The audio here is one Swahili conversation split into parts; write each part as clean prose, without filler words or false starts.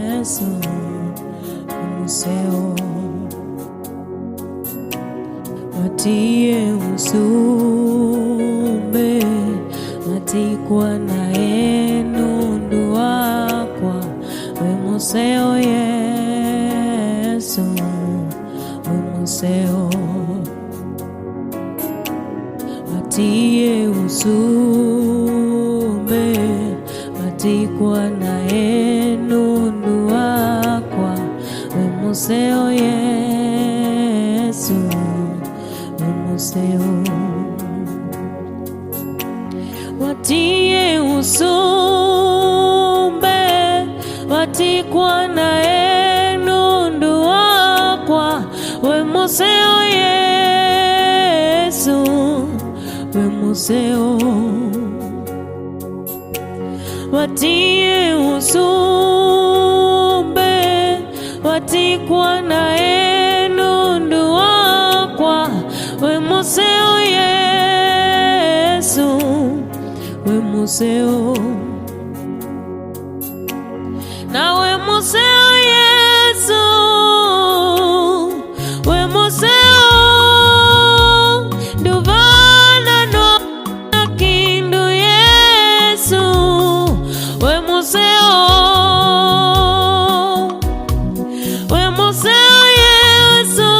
Yesu museo matie usumbe matikwa na enundu wakwa we museo Yesu we museo matie usumbe matikwa na enundu wakwa we museo Yesu we museo watie usumbe watikwa na enundu wakwa we museo Yesu we museo watie usumbe watikwa na enundu wakwa we museo Yesu we museo na we museo Yesu we museo duvana no kindu Yesu we museo we museo Yesu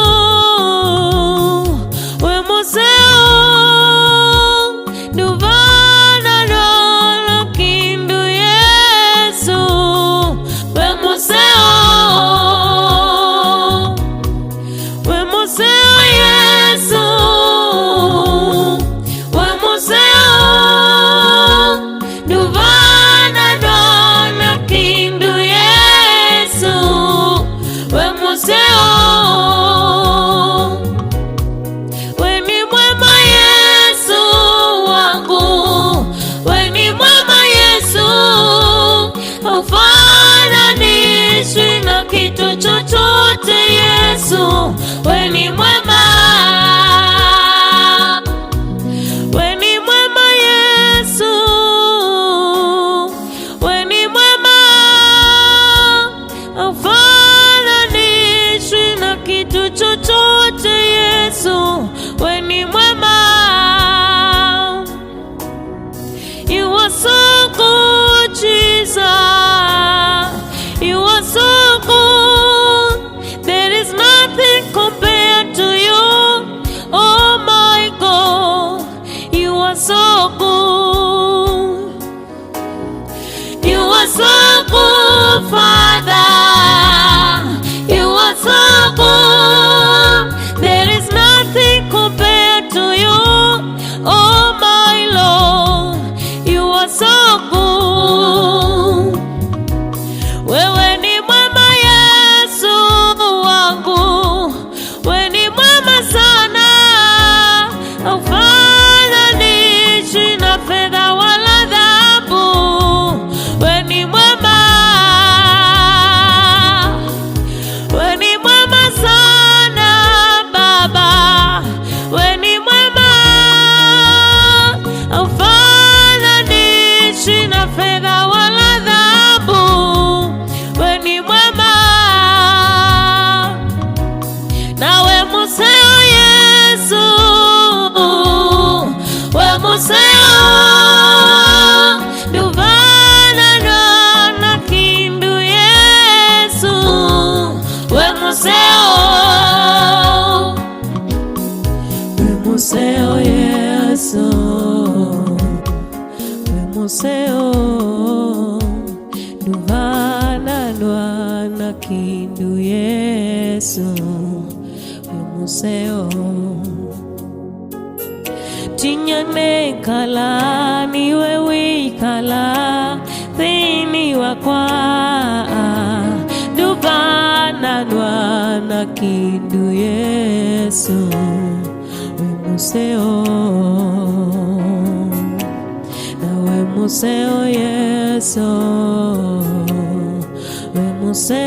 we museo duvana no kindu Yesu we museo we museo Yesu we museo duvana no kindu Yesu we museo we ni mwema Yesu wangu we ni mwema Yesu haufananishwi na kitu chochote Yesu we ni mwema we ni mwema Yesu we ni mwema haufananishwi na kitu chochote Yesu we ni mwema. You are so good, Jesus. You are so good. There is nothing compared to you. Oh my God, you are so good. You are so good, Father. You are so good. There is nothing compared to you. Oh my Lord, you are so good. Wewe ni mwema Yesu wangu, wewe ni mwema sana, haufananishwi na fedha wala dhahabu. Wewe ni mwema, wewe ni mwema sana Baba, wewe ni mwema, haufananishwi na fedha wala dhahabu. Wewe ni mwema, na we museo Yesu, we museo duvana na kindu Yesu, we museo Yesu, we museo duvana na kindu Yesu, we museo tinyane kala niwe wikala thini wakwa duvana na kindu Yesu we museo na we museo Yesu we museo